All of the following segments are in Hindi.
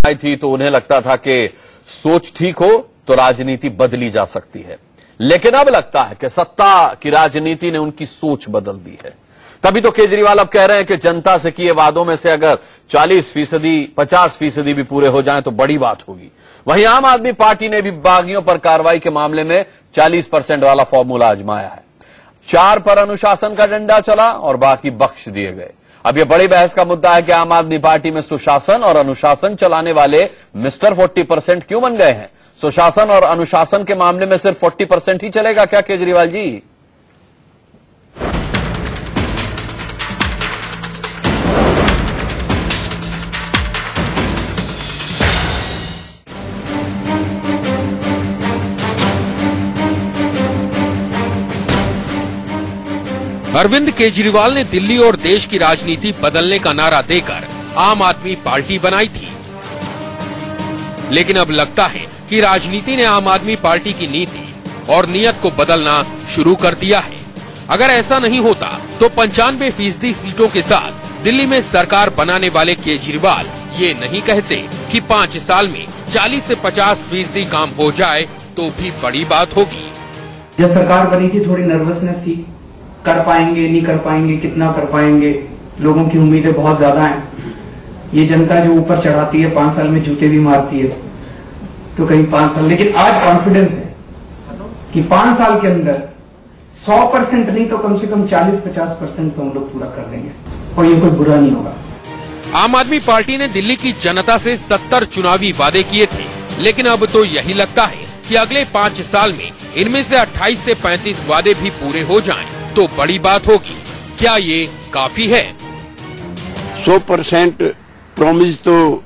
आई थी तो उन्हें लगता था कि सोच ठीक हो तो राजनीति बदली जा सकती है, लेकिन अब लगता है कि सत्ता की राजनीति ने उनकी सोच बदल दी है। तभी तो केजरीवाल अब कह रहे हैं कि जनता से किए वादों में से अगर 40%, 50% भी पूरे हो जाएं तो बड़ी बात होगी। वहीं आम आदमी पार्टी ने भी बागियों पर कार्रवाई के मामले में 40% वाला फॉर्मूला आजमाया है। 4 पर अनुशासन का डंडा चला और बाकी बख्श दिए गए। अब यह बड़ी बहस का मुद्दा है कि आम आदमी पार्टी में सुशासन और अनुशासन चलाने वाले मिस्टर 40% क्यों बन गए हैं। सुशासन और अनुशासन के मामले में सिर्फ 40% ही चलेगा क्या केजरीवाल जी? अरविंद केजरीवाल ने दिल्ली और देश की राजनीति बदलने का नारा देकर आम आदमी पार्टी बनाई थी, लेकिन अब लगता है कि राजनीति ने आम आदमी पार्टी की नीति और नीयत को बदलना शुरू कर दिया है। अगर ऐसा नहीं होता तो 95% सीटों के साथ दिल्ली में सरकार बनाने वाले केजरीवाल ये नहीं कहते कि 5 साल में 40 से 50% काम हो जाए तो भी बड़ी बात होगी। जब सरकार बनी थी थोड़ी नर्वसनेस थी, कर पाएंगे नहीं कर पाएंगे, कितना कर पाएंगे, लोगों की उम्मीदें बहुत ज्यादा हैं। ये जनता जो ऊपर चढ़ाती है 5 साल में जूते भी मारती है, तो कहीं 5 साल, लेकिन आज कॉन्फिडेंस है कि 5 साल के अंदर 100% नहीं तो कम से कम 40-50% तो हम लोग पूरा कर देंगे और ये कोई बुरा नहीं होगा। आम आदमी पार्टी ने दिल्ली की जनता से 70 चुनावी वादे किए थे, लेकिन अब तो यही लगता है कि अगले 5 साल में इनमें से 28 से 35 वादे भी पूरे हो जाएं तो बड़ी बात होगी। क्या ये काफी है? 100% प्रॉमिस तो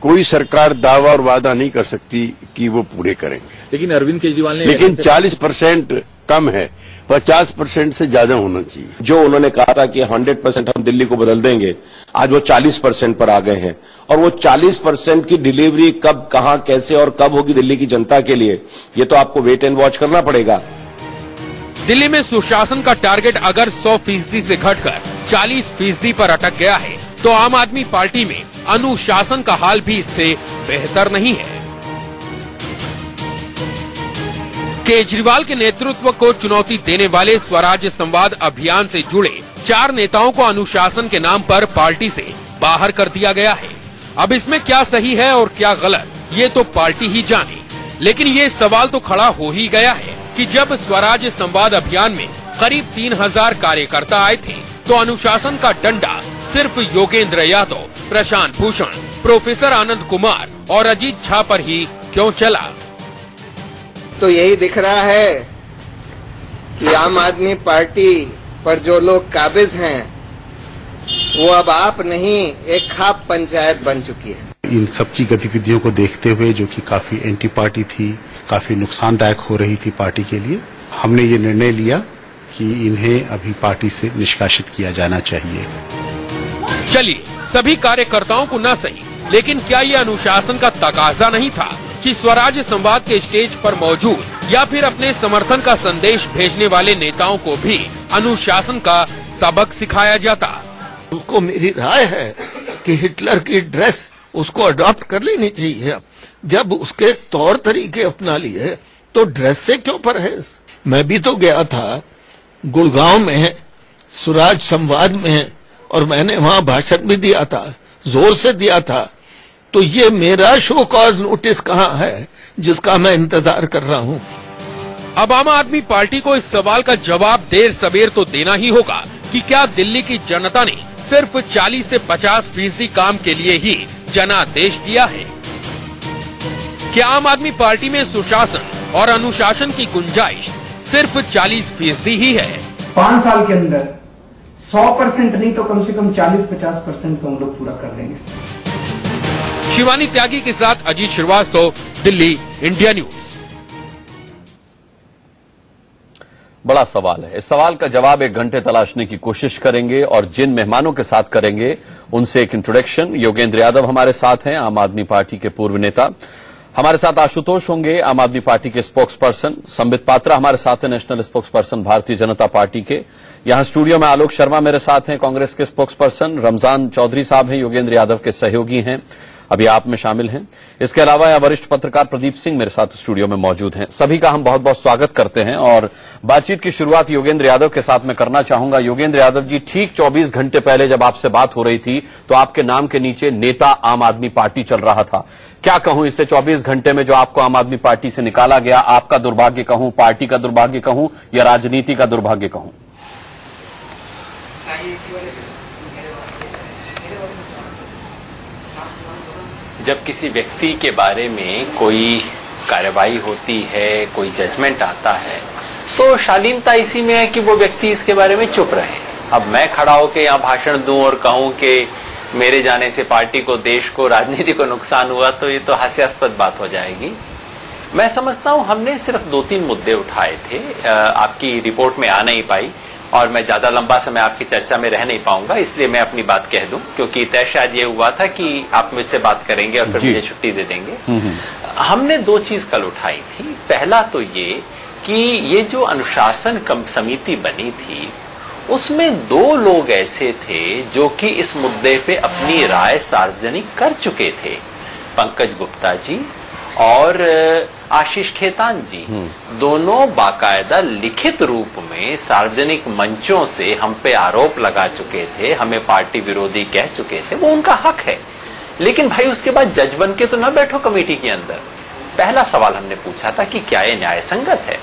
कोई सरकार दावा और वादा नहीं कर सकती कि वो पूरे करेंगे, लेकिन अरविंद केजरीवाल ने, लेकिन 40% कम है, 50% से ज्यादा होना चाहिए। जो उन्होंने कहा था कि 100% हम दिल्ली को बदल देंगे, आज वो 40% पर आ गए हैं और वो 40% की डिलीवरी कब, कहां, कैसे और कब होगी दिल्ली की जनता के लिए, ये तो आपको वेट एंड वॉच करना पड़ेगा। दिल्ली में सुशासन का टारगेट अगर 100% से घटकर 40% पर अटक गया है तो आम आदमी पार्टी में अनुशासन का हाल भी इससे बेहतर नहीं है। केजरीवाल के नेतृत्व को चुनौती देने वाले स्वराज संवाद अभियान से जुड़े 4 नेताओं को अनुशासन के नाम पर पार्टी से बाहर कर दिया गया है। अब इसमें क्या सही है और क्या गलत, ये तो पार्टी ही जाने, लेकिन ये सवाल तो खड़ा हो ही गया है कि जब स्वराज संवाद अभियान में करीब 3000 कार्यकर्ता आए थे तो अनुशासन का डंडा सिर्फ योगेंद्र यादव, प्रशांत भूषण, प्रोफेसर आनंद कुमार और अजीत झा पर ही क्यों चला? तो यही दिख रहा है कि आम आदमी पार्टी पर जो लोग काबिज हैं वो अब आप नहीं, एक खाप पंचायत बन चुकी है। इन सबकी गतिविधियों को देखते हुए, जो कि काफी एंटी पार्टी थी, काफी नुकसानदायक हो रही थी पार्टी के लिए, हमने ये निर्णय लिया कि इन्हें अभी पार्टी से निष्कासित किया जाना चाहिए। चलिए, सभी कार्यकर्ताओं को न सही, लेकिन क्या ये अनुशासन का तकाजा नहीं था कि स्वराज संवाद के स्टेज पर मौजूद या फिर अपने समर्थन का संदेश भेजने वाले नेताओं को भी अनुशासन का सबक सिखाया जाता? उनको मेरी राय है कि हिटलर की ड्रेस उसको अडॉप्ट कर लेनी चाहिए। जब उसके तौर तरीके अपना लिए तो ड्रेस से क्यों परहेज? मैं भी तो गया था गुड़गांव में स्वराज संवाद में और मैंने वहां भाषण भी दिया था, जोर से दिया था। तो ये मेरा शो कॉज नोटिस कहाँ है जिसका मैं इंतजार कर रहा हूँ? अब आम आदमी पार्टी को इस सवाल का जवाब देर सबेर तो देना ही होगा कि क्या दिल्ली की जनता ने सिर्फ 40 से 50% काम के लिए ही जनादेश दिया है? क्या आम आदमी पार्टी में सुशासन और अनुशासन की गुंजाइश सिर्फ 40% ही है? 5 साल के अंदर 100% नहीं तो कम से कम 40-50% तो हम लोग पूरा कर देंगे। शिवानी त्यागी के साथ अजीत श्रीवास्तव, दिल्ली, इंडिया न्यूज। बड़ा सवाल है। इस सवाल का जवाब 1 घंटे तलाशने की कोशिश करेंगे और जिन मेहमानों के साथ करेंगे उनसे एक इंट्रोडक्शन। योगेंद्र यादव हमारे साथ हैं, आम आदमी पार्टी के पूर्व नेता। हमारे साथ आशुतोष होंगे, आम आदमी पार्टी के स्पोक्स पर्सन। संबित पात्रा हमारे साथ हैं, national spokes person Bharatiya Janata party के। यहां स्टूडियो में आलोक शर्मा मेरे साथ हैं, कांग्रेस के स्पोक्स पर्सन। रमजान चौधरी साहब हैं, योगेंद्र यादव के सहयोगी हैं। अभी आप में शामिल हैं। इसके अलावा यहाँ वरिष्ठ पत्रकार प्रदीप सिंह मेरे साथ स्टूडियो में मौजूद हैं। सभी का हम बहुत बहुत स्वागत करते हैं और बातचीत की शुरुआत योगेंद्र यादव के साथ मैं करना चाहूंगा। योगेंद्र यादव जी, ठीक 24 घंटे पहले जब आपसे बात हो रही थी तो आपके नाम के नीचे नेता आम आदमी पार्टी चल रहा था। क्या कहूं, इससे 24 घंटे में जो आपको आम आदमी पार्टी से निकाला गया, आपका दुर्भाग्य कहूं, पार्टी का दुर्भाग्य कहूं या राजनीति का दुर्भाग्य कहूं? जब किसी व्यक्ति के बारे में कोई कार्रवाई होती है, कोई जजमेंट आता है, तो शालीनता इसी में है कि वो व्यक्ति इसके बारे में चुप रहे। अब मैं खड़ा होकर यहाँ भाषण दूं और कहूं कि मेरे जाने से पार्टी को, देश को, राजनीति को नुकसान हुआ, तो ये तो हास्यास्पद बात हो जाएगी। मैं समझता हूं हमने सिर्फ 2-3 मुद्दे उठाए थे, आपकी रिपोर्ट में आ नहीं पाई और मैं ज्यादा लंबा समय आपकी चर्चा में रह नहीं पाऊंगा, इसलिए मैं अपनी बात कह दूं, क्योंकि तय शायद ये हुआ था कि आप मुझसे बात करेंगे और फिर मुझे छुट्टी दे देंगे। हमने 2 चीज कल उठाई थी। पहला तो ये कि ये जो अनुशासन समिति बनी थी उसमें 2 लोग ऐसे थे जो कि इस मुद्दे पे अपनी राय सार्वजनिक कर चुके थे, पंकज गुप्ता जी और आशीष खेतान जी। दोनों बाकायदा लिखित रूप में सार्वजनिक मंचों से हम पे आरोप लगा चुके थे, हमें पार्टी विरोधी कह चुके थे। वो उनका हक है, लेकिन भाई उसके बाद जज बन के तो न बैठो कमेटी के अंदर। पहला सवाल हमने पूछा था कि क्या ये न्याय संगत है।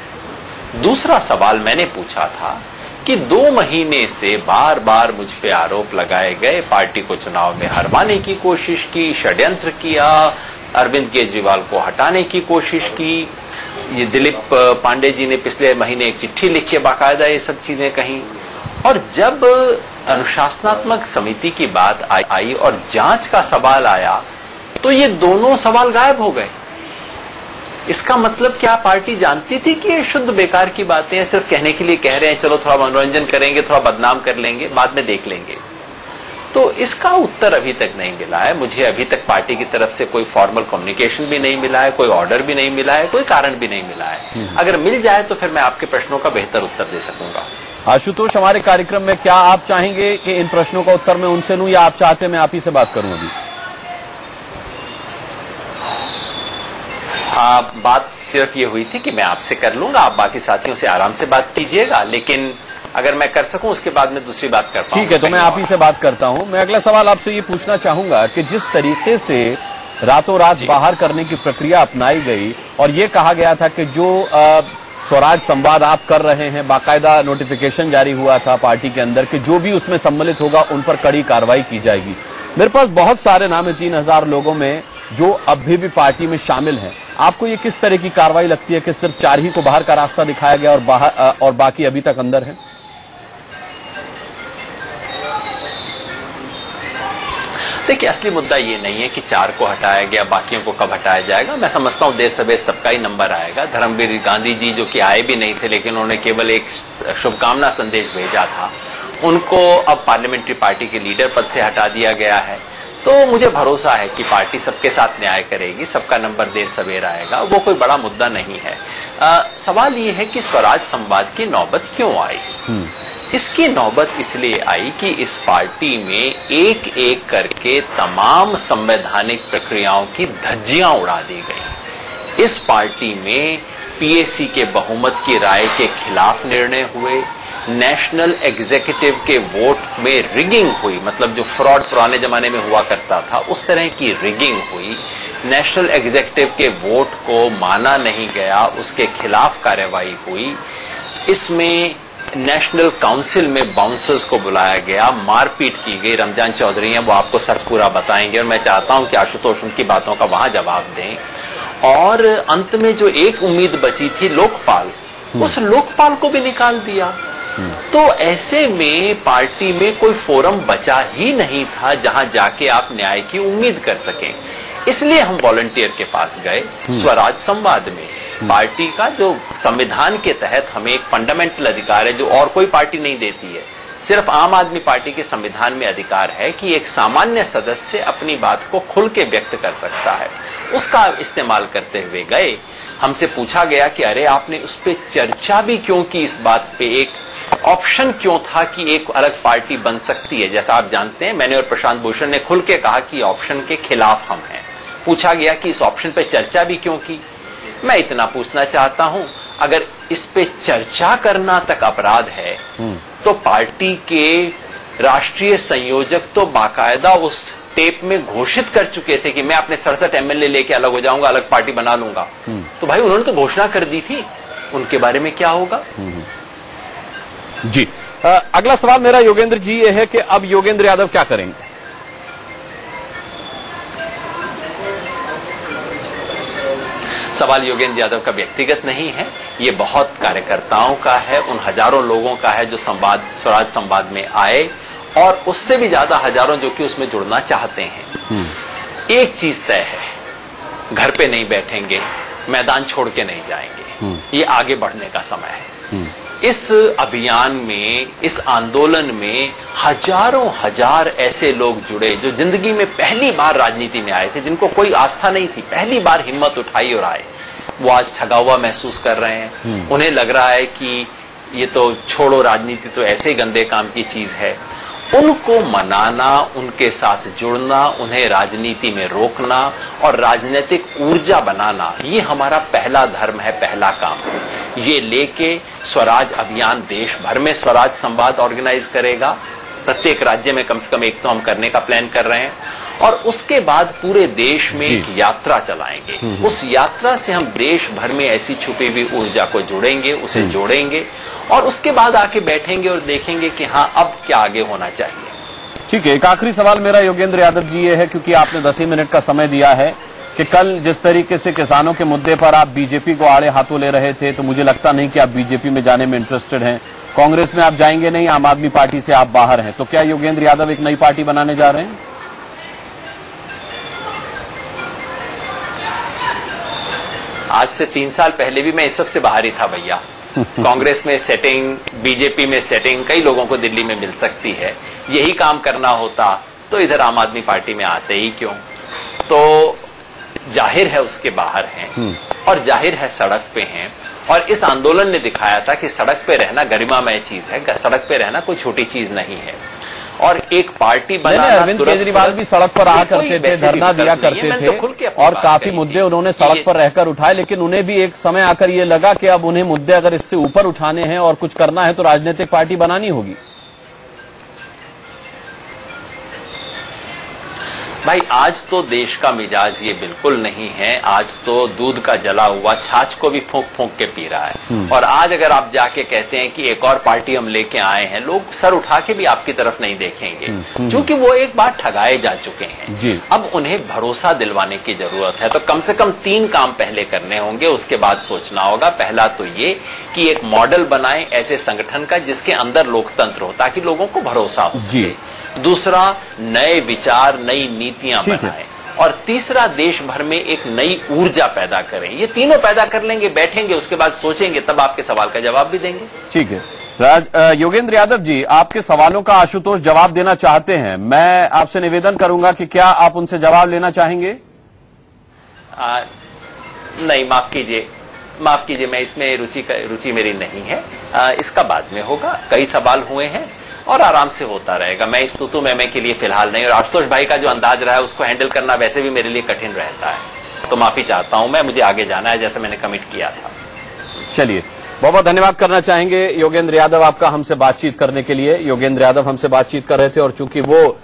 दूसरा सवाल मैंने पूछा था कि 2 महीने से बार बार मुझ पे आरोप लगाए गए, पार्टी को चुनाव में हरवाने की कोशिश की, षड्यंत्र किया, अरविंद केजरीवाल को हटाने की कोशिश की। ये दिलीप पांडे जी ने पिछले महीने एक चिट्ठी लिख के बाकायदा ये सब चीजें कही। और जब अनुशासनात्मक समिति की बात आई और जांच का सवाल आया तो ये दोनों सवाल गायब हो गए। इसका मतलब क्या पार्टी जानती थी कि ये शुद्ध बेकार की बातें हैं, सिर्फ कहने के लिए कह रहे हैं, चलो थोड़ा मनोरंजन करेंगे, थोड़ा बदनाम कर लेंगे, बाद में देख लेंगे? तो इसका उत्तर अभी तक नहीं मिला है। मुझे अभी तक पार्टी की तरफ से कोई फॉर्मल कम्युनिकेशन भी नहीं मिला है, कोई ऑर्डर भी नहीं मिला है, कोई कारण भी नहीं मिला है। अगर मिल जाए तो फिर मैं आपके प्रश्नों का बेहतर उत्तर दे सकूंगा। आशुतोष, हमारे कार्यक्रम में क्या आप चाहेंगे कि इन प्रश्नों का उत्तर मैं उनसे लूं या आप चाहते हैं मैं आप ही से बात करूं? अभी बात सिर्फ ये हुई थी कि मैं आपसे कर लूंगा, आप बाकी साथियों से आराम से बात कीजिएगा, लेकिन अगर मैं कर सकूं उसके बाद में दूसरी बात कर पाऊंगा। ठीक है, तो मैं आप ही से बात करता हूं। मैं अगला सवाल आपसे ये पूछना चाहूंगा कि जिस तरीके से रातों रात बाहर करने की प्रक्रिया अपनाई गई और ये कहा गया था कि जो स्वराज संवाद आप कर रहे हैं, बाकायदा नोटिफिकेशन जारी हुआ था पार्टी के अंदर कि जो भी उसमें सम्मिलित होगा उन पर कड़ी कार्रवाई की जाएगी। मेरे पास बहुत सारे नाम है 3000 लोगों में जो अभी भी पार्टी में शामिल हैं। आपको ये किस तरह की कार्रवाई लगती है कि सिर्फ 4 ही को बाहर का रास्ता दिखाया गया और बाकी अभी तक अंदर है? देखिए, असली मुद्दा ये नहीं है कि 4 को हटाया गया, बाकियों को कब हटाया जाएगा। मैं समझता हूं देर सवेर सबका ही नंबर आएगा। धर्मवीर गांधी जी जो कि आए भी नहीं थे, लेकिन उन्होंने केवल एक शुभकामना संदेश भेजा था, उनको अब पार्लियामेंट्री पार्टी के लीडर पद से हटा दिया गया है। तो मुझे भरोसा है कि पार्टी सबके साथ न्याय करेगी, सबका नंबर देर सवेर आएगा। वो कोई बड़ा मुद्दा नहीं है। सवाल ये है कि स्वराज संवाद की नौबत क्यों आई? इसकी नौबत इसलिए आई कि इस पार्टी में एक एक करके तमाम संवैधानिक प्रक्रियाओं की धज्जियां उड़ा दी गई। इस पार्टी में पीएसी के बहुमत की राय के खिलाफ निर्णय हुए, नेशनल एग्जीक्यूटिव के वोट में रिगिंग हुई, मतलब जो फ्रॉड पुराने जमाने में हुआ करता था उस तरह की रिगिंग हुई। नेशनल एग्जीक्यूटिव के वोट को माना नहीं गया, उसके खिलाफ कार्रवाई हुई। इसमें नेशनल काउंसिल में बाउंसर्स को बुलाया गया, मारपीट की गई। रमजान चौधरी हैं, वो आपको सच पूरा बताएंगे और मैं चाहता हूं कि आशुतोष उनकी बातों का वहां जवाब दें। और अंत में जो एक उम्मीद बची थी लोकपाल, उस लोकपाल को भी निकाल दिया। तो ऐसे में पार्टी में कोई फोरम बचा ही नहीं था जहां जाके आप न्याय की उम्मीद कर सकें। इसलिए हम वॉलंटियर के पास गए स्वराज संवाद में। पार्टी का जो संविधान के तहत हमें एक फंडामेंटल अधिकार है जो और कोई पार्टी नहीं देती है, सिर्फ आम आदमी पार्टी के संविधान में अधिकार है कि एक सामान्य सदस्य अपनी बात को खुल के व्यक्त कर सकता है। उसका इस्तेमाल करते हुए गए। हमसे पूछा गया कि अरे आपने उस पर चर्चा भी क्यों की, इस बात पे एक ऑप्शन क्यों था कि एक अलग पार्टी बन सकती है? जैसा आप जानते हैं, मैंने और प्रशांत भूषण ने खुल के कहा कि ऑप्शन के खिलाफ हम हैं। पूछा गया कि इस ऑप्शन पे चर्चा भी क्यों की? मैं इतना पूछना चाहता हूं, अगर इस पे चर्चा करना तक अपराध है तो पार्टी के राष्ट्रीय संयोजक तो बाकायदा उस टेप में घोषित कर चुके थे कि मैं अपने 67 एमएलए लेके अलग हो जाऊंगा, अलग पार्टी बना लूंगा। तो भाई उन्होंने तो घोषणा कर दी थी, उनके बारे में क्या होगा? जी, अगला सवाल मेरा योगेंद्र जी ये है कि अब योगेंद्र यादव क्या करेंगे? सवाल योगेंद्र यादव का व्यक्तिगत नहीं है, ये बहुत कार्यकर्ताओं का है, उन हजारों लोगों का है जो स्वराज संवाद में आए, और उससे भी ज्यादा हजारों जो कि उसमें जुड़ना चाहते हैं। एक चीज तय है, घर पे नहीं बैठेंगे, मैदान छोड़ के नहीं जाएंगे, ये आगे बढ़ने का समय है। इस अभियान में, इस आंदोलन में हजारों हजार ऐसे लोग जुड़े जो जिंदगी में पहली बार राजनीति में आए थे, जिनको कोई आस्था नहीं थी, पहली बार हिम्मत उठाई और आए। वो आज ठगा हुआ महसूस कर रहे हैं। उन्हें लग रहा है कि ये तो छोड़ो, राजनीति तो ऐसे ही गंदे काम की चीज है। उनको मनाना, उनके साथ जुड़ना, उन्हें राजनीति में रोकना और राजनीतिक ऊर्जा बनाना, ये हमारा पहला धर्म है, पहला काम है। ये लेके स्वराज अभियान देश भर में स्वराज संवाद ऑर्गेनाइज करेगा। प्रत्येक राज्य में कम से कम एक तो हम करने का प्लान कर रहे हैं, और उसके बाद पूरे देश में एक यात्रा चलाएंगे। उस यात्रा से हम देश भर में ऐसी छुपी हुई ऊर्जा को जोड़ेंगे, उसे जोड़ेंगे, और उसके बाद आके बैठेंगे और देखेंगे कि हाँ अब क्या आगे होना चाहिए। ठीक है, एक आखिरी सवाल मेरा योगेंद्र यादव जी ये है, क्योंकि आपने 10 ही मिनट का समय दिया है, कि कल जिस तरीके से किसानों के मुद्दे पर आप बीजेपी को आड़े हाथों ले रहे थे, तो मुझे लगता नहीं कि आप बीजेपी में जाने में इंटरेस्टेड हैं। कांग्रेस में आप जाएंगे नहीं, आम आदमी पार्टी से आप बाहर हैं, तो क्या योगेंद्र यादव एक नई पार्टी बनाने जा रहे हैं? आज से 3 साल पहले भी मैं इस सबसे बाहर ही था भैया। कांग्रेस में सेटिंग, बीजेपी में सेटिंग कई लोगों को दिल्ली में मिल सकती है। यही काम करना होता तो इधर आम आदमी पार्टी में आते ही क्यों? तो जाहिर है उसके बाहर हैं, और जाहिर है सड़क पे हैं, और इस आंदोलन ने दिखाया था कि सड़क पे रहना गरिमामय चीज है, सड़क पे रहना कोई छोटी चीज नहीं है। और एक पार्टी बनाना, अरविंद केजरीवाल भी सड़क पर रहा करते थे, धरना दिया करते थे, और काफी मुद्दे उन्होंने सड़क पर रहकर उठाए, लेकिन उन्हें भी एक समय आकर ये लगा कि अब उन्हें मुद्दे अगर इससे ऊपर उठाने हैं और कुछ करना है तो राजनीतिक पार्टी बनानी होगी। भाई आज तो देश का मिजाज ये बिल्कुल नहीं है। आज तो दूध का जला हुआ छाछ को भी फूंक फूंक के पी रहा है। और आज अगर आप जाके कहते हैं कि एक और पार्टी हम लेके आए हैं, लोग सर उठा के भी आपकी तरफ नहीं देखेंगे, क्योंकि वो एक बार ठगाए जा चुके हैं। अब उन्हें भरोसा दिलवाने की जरूरत है। तो कम से कम 3 काम पहले करने होंगे, उसके बाद सोचना होगा। पहला तो ये कि एक मॉडल बनाए ऐसे संगठन का जिसके अंदर लोकतंत्र हो, ताकि लोगों को भरोसा हो सके। दूसरा, नए विचार, नई नीतियां बनाएं, और तीसरा, देश भर में एक नई ऊर्जा पैदा करें। ये तीनों पैदा कर लेंगे, बैठेंगे, उसके बाद सोचेंगे, तब आपके सवाल का जवाब भी देंगे। ठीक है। योगेंद्र यादव जी, आपके सवालों का आशुतोष जवाब देना चाहते हैं। मैं आपसे निवेदन करूंगा कि क्या आप उनसे जवाब लेना चाहेंगे? नहीं, माफ कीजिए, मैं इसमें रुचि मेरी नहीं है। इसका बाद में होगा। कई सवाल हुए हैं और आराम से होता रहेगा। मैं इस तूतू मैमे के लिए फिलहाल नहीं, और आशुतोष भाई का जो अंदाज रहा है उसको हैंडल करना वैसे भी मेरे लिए कठिन रहता है, तो माफी चाहता हूं मैं। मुझे आगे जाना है, जैसे मैंने कमिट किया था। चलिए, बहुत बहुत धन्यवाद करना चाहेंगे योगेंद्र यादव आपका हमसे बातचीत करने के लिए। योगेंद्र यादव हमसे बातचीत कर रहे थे, और चूंकि वो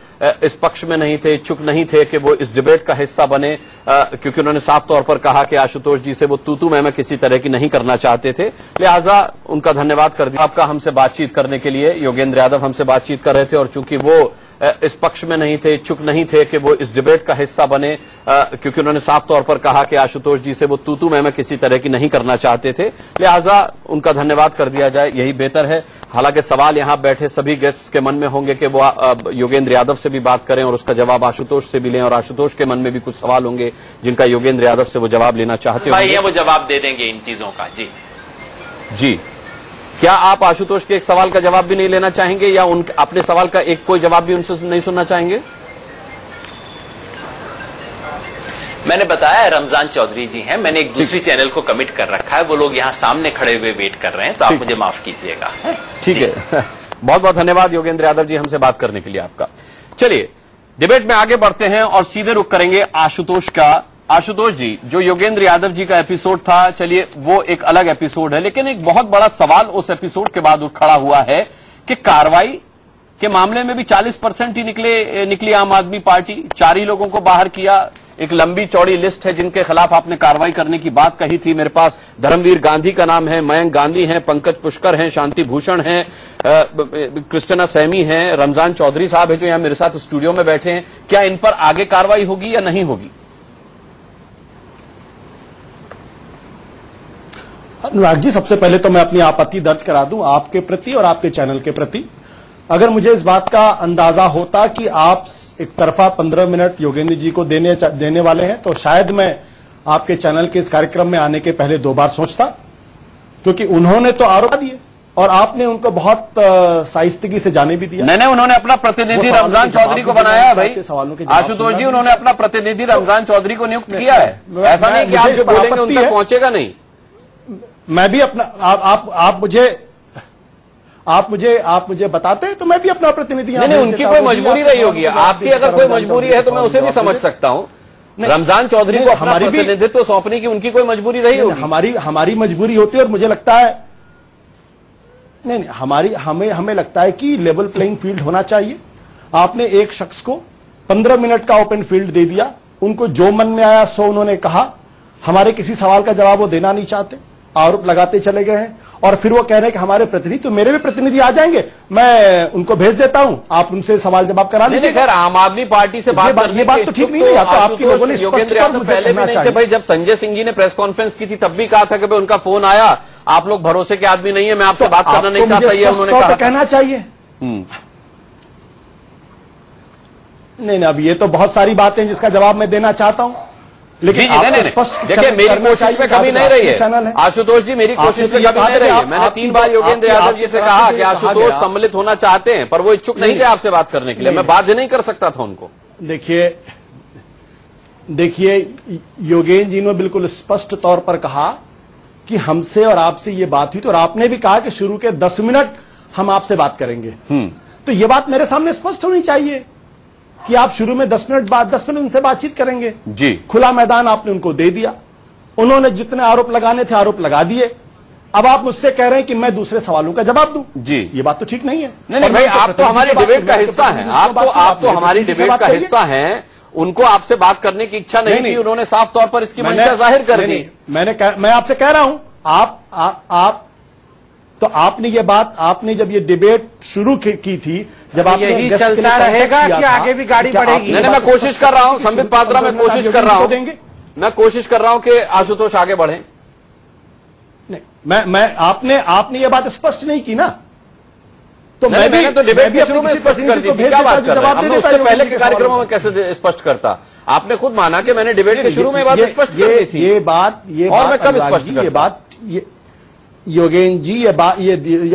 इस पक्ष में नहीं थे, इच्छुक नहीं थे कि वो इस डिबेट का हिस्सा बने, क्योंकि उन्होंने साफ तौर पर कहा कि आशुतोष जी से वो तूतू मैमे किसी तरह की नहीं करना चाहते थे, लिहाजा उनका धन्यवाद कर दिया। आपका हमसे बातचीत करने के लिए योगेंद्र यादव हमसे बातचीत कर रहे थे, और चूंकि वो इस पक्ष में नहीं थे, इच्छुक नहीं थे कि वो इस डिबेट का हिस्सा बने, क्योंकि उन्होंने साफ तौर पर कहा कि आशुतोष जी से वो तूतू मैमे किसी तरह की नहीं करना चाहते थे, लिहाजा उनका धन्यवाद कर दिया जाए, यही बेहतर है। हालांकि सवाल यहां बैठे सभी गेस्ट्स के मन में होंगे कि वो योगेंद्र यादव से भी बात करें और उसका जवाब आशुतोष से भी लें, और आशुतोष के मन में भी कुछ सवाल होंगे जिनका योगेंद्र यादव से वो जवाब लेना चाहते होंगे। वो जवाब दे देंगे इन चीजों का। जी, क्या आप आशुतोष के एक सवाल का जवाब भी नहीं लेना चाहेंगे, या अपने सवाल का एक कोई जवाब भी उनसे नहीं सुनना चाहेंगे? मैंने बताया रमजान चौधरी जी हैं, मैंने एक दूसरी चैनल को कमिट कर रखा है, वो लोग यहाँ सामने खड़े हुए वेट कर रहे हैं, तो आप मुझे माफ कीजिएगा। ठीक है, बहुत बहुत धन्यवाद योगेंद्र यादव जी हमसे बात करने के लिए आपका। चलिए डिबेट में आगे बढ़ते हैं और सीधे रुख करेंगे आशुतोष का। आशुतोष जी, जो योगेंद्र यादव जी का एपिसोड था, चलिए वो एक अलग एपिसोड है, लेकिन एक बहुत बड़ा सवाल उस एपिसोड के बाद उठ खड़ा हुआ है कि कार्रवाई के मामले में भी 40% ही निकली आम आदमी पार्टी। 4 ही लोगों को बाहर किया। एक लंबी चौड़ी लिस्ट है जिनके खिलाफ आपने कार्रवाई करने की बात कही थी। मेरे पास धर्मवीर गांधी का नाम है, मयंक गांधी हैं, पंकज पुष्कर हैं, शांति भूषण हैं, क्रिस्टना सैमी हैं, रमजान चौधरी साहब है जो यहां मेरे साथ स्टूडियो में बैठे हैं। क्या इन पर आगे कार्रवाई होगी या नहीं होगी? अनुराग जी, सबसे पहले तो मैं अपनी आपत्ति दर्ज करा दूं आपके प्रति और आपके चैनल के प्रति। अगर मुझे इस बात का अंदाजा होता कि आप एक तरफा 15 मिनट योगेंद्र जी को देने वाले हैं, तो शायद मैं आपके चैनल के इस कार्यक्रम में आने के पहले 2 बार सोचता, क्योंकि उन्होंने तो आरोप दिए और आपने उनको बहुत साइस्तगी से जाने भी दिया। नहीं, उन्होंने अपना प्रतिनिधि रमजान चौधरी को बनाया है भाई। आशुतोष जी, उन्होंने अपना प्रतिनिधि रमजान चौधरी को नियुक्त किया है। ऐसा नहीं कि आप जो बोलेंगे उन तक पहुंचेगा नहीं। मैं भी अपना आप मुझे बताते तो मैं भी अपना प्रतिनिधि। नहीं, उनकी कोई मजबूरी रही होगी। आपकी अगर कोई मजबूरी है तो मैं उसे भी समझ सकता हूं। रमजान चौधरी को अपना प्रतिनिधित्व सौंपने की उनकी कोई मजबूरी रही होगी। हमारी मजबूरी होती है और मुझे लगता है हमें लगता है कि लेवल प्लेइंग फील्ड होना चाहिए। आपने एक शख्स को 15 मिनट का ओपन फील्ड दे दिया, उनको जो मन में आया सो उन्होंने कहा। हमारे किसी सवाल का जवाब वो देना नहीं चाहते, आरोप लगाते चले गए हैं और फिर वो कह रहे हैं कि हमारे प्रतिनिधि, तो मेरे भी प्रतिनिधि आ जाएंगे, मैं उनको भेज देता हूं, आप उनसे सवाल जवाब करा लीजिए। खैर, आम आदमी पार्टी से ये बात तो ठीक नहीं है। तो आपकी लोगों ने स्पष्ट कर मुझे कहना चाहिए। भाई, जब संजय सिंह जी ने प्रेस कॉन्फ्रेंस की थी तब भी कहा था कि भाई उनका फोन आया, आप लोग भरोसे के आदमी नहीं है, मैं आपसे बात करना नहीं चाहता, ये उन्होंने कहा। कहना चाहिए। नहीं, अब ये तो बहुत सारी बातें जिसका जवाब मैं देना चाहता हूं, लेकिन देखिए मेरी कोशिश में कमी नहीं रही है आशुतोष जी, मेरी कोशिश में कमी नहीं रही है। मैंने 3 बार योगेंद्र यादव जी से कहा कि आशुतोष सम्मिलित होना चाहते हैं, पर वो इच्छुक नहीं थे आपसे बात करने के लिए। मैं बाध्य नहीं कर सकता था उनको। देखिए योगेंद्र जी ने बिल्कुल स्पष्ट तौर पर कहा कि हमसे और आपसे ये बात हुई, तो और आपने भी कहा कि शुरू के 10 मिनट हम आपसे बात करेंगे। तो ये बात मेरे सामने स्पष्ट होनी चाहिए कि आप शुरू में 10 मिनट उनसे बातचीत करेंगे जी। खुला मैदान आपने उनको दे दिया, उन्होंने जितने आरोप लगाने थे आरोप लगा दिए। अब आप मुझसे कह रहे हैं कि मैं दूसरे सवालों का जवाब दूं जी। ये बात तो ठीक नहीं है। नहीं भाई, आप तो हमारी डिबेट का हिस्सा हैं, आप तो हमारी डिबेट का हिस्सा हैं। उनको आपसे बात करने की इच्छा नहीं थी, उन्होंने साफ तौर पर इसकी मंशा जाहिर कर दी। मैं आपसे कह रहा हूं, आप तो आपने ये बात, आपने जब ये डिबेट शुरू की थी, जब आपने गेस्ट के लिए रहेगा कि आगे भी गाड़ी बढ़ेगी? नहीं, मैं कोशिश कर रहा हूं संबित पात्रा, मैं कोशिश कर रहा हूं, मैं कोशिश कर रहा हूं कि आशुतोष आगे बढ़े। नहीं, आपने ये बात स्पष्ट नहीं की ना, तो मैंने तो डिबेट के शुरू में स्पष्ट कर दी थी। क्या बात कर रहे हैं? उससे पहले के कार्यक्रमों में कैसे स्पष्ट करता? आपने खुद माना कि मैंने डिबेट के शुरू में बात स्पष्ट कर दी थी। ये बात और मैं कब स्पष्ट करता? ये बात योगेंद्र जी, ये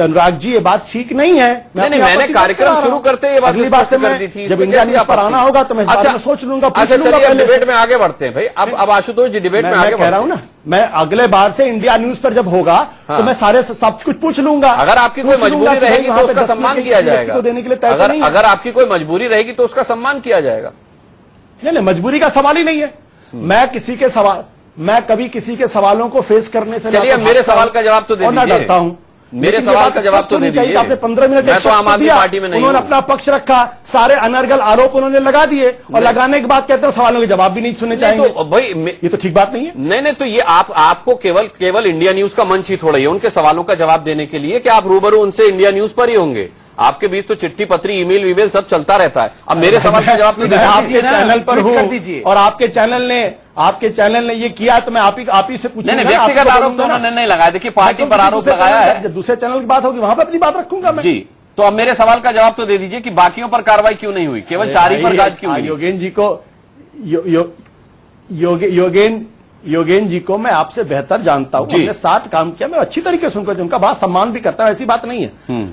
अनुराग जी, ये बात ठीक नहीं है। नहीं, मैंने कार्यक्रम शुरू करते ये बात अगली बात से मैं जब इंडिया न्यूज पर आना होगा तो मैं सोच लूंगा। अच्छा चलिए डिबेट में आगे बढ़ते हैं भाई। अब आशुतोष जी डिबेट में आगे कह रहा हूं ना, मैं अगले बार से इंडिया न्यूज पर जब होगा तो मैं सारे सब कुछ पूछ लूंगा। अगर आपकी कोई मजबूरी रहेगी तो उसका सम्मान किया जाएगा। देने के लिए अगर आपकी कोई मजबूरी रहेगी तो उसका सम्मान किया जाएगा। नहीं, मजबूरी का सवाल ही नहीं है। मैं कभी किसी के सवालों को फेस करने से चलिए मेरे सवाल का जवाब तो दे दीजिए। ना डरता हूं, मेरे सवाल का जवाब तो दीजिए। आपने 15 मिनट मैं तो आम आदमी पार्टी में नहीं, उन्होंने अपना पक्ष रखा, सारे अनर्गल आरोप उन्होंने लगा दिए और लगाने के बाद कहते हैं सवालों के जवाब भी नहीं सुनने चाहिए। तो भाई ये तो ठीक बात नहीं है। नहीं, तो ये आपको केवल इंडिया न्यूज का मंच ही थोड़ा ही है उनके सवालों का जवाब देने के लिए कि आप रूबरू उनसे इंडिया न्यूज पर ही होंगे। आपके बीच तो चिट्ठी पत्री ईमेल वीमेल सब चलता रहता है। अब मेरे सवाल का जवाब तो आपके चैनल पर हूं और आपके चैनल ने ये किया तो मैं आप ही से पूछूंगा। नहीं, व्यक्तिगत आरोप तो उन्होंने नहीं लगाया। देखिए पार्टी पर आरोप लगाया है, जब दूसरे चैनल की बात होगी वहां पर अपनी बात रखूंगा मैं। जी, तो अब मेरे सवाल का जवाब तो दे दीजिए कि बाकियों पर कार्रवाई क्यों नहीं हुई, केवल 4 ही पर जांच क्यों हुई? योगेंद्र जी को योगेंद्र जी को मैं आपसे बेहतर जानता हूं, हमने साथ काम किया, मैं अच्छी तरीके से उनका बात सम्मान भी करता हूं, ऐसी बात नहीं है।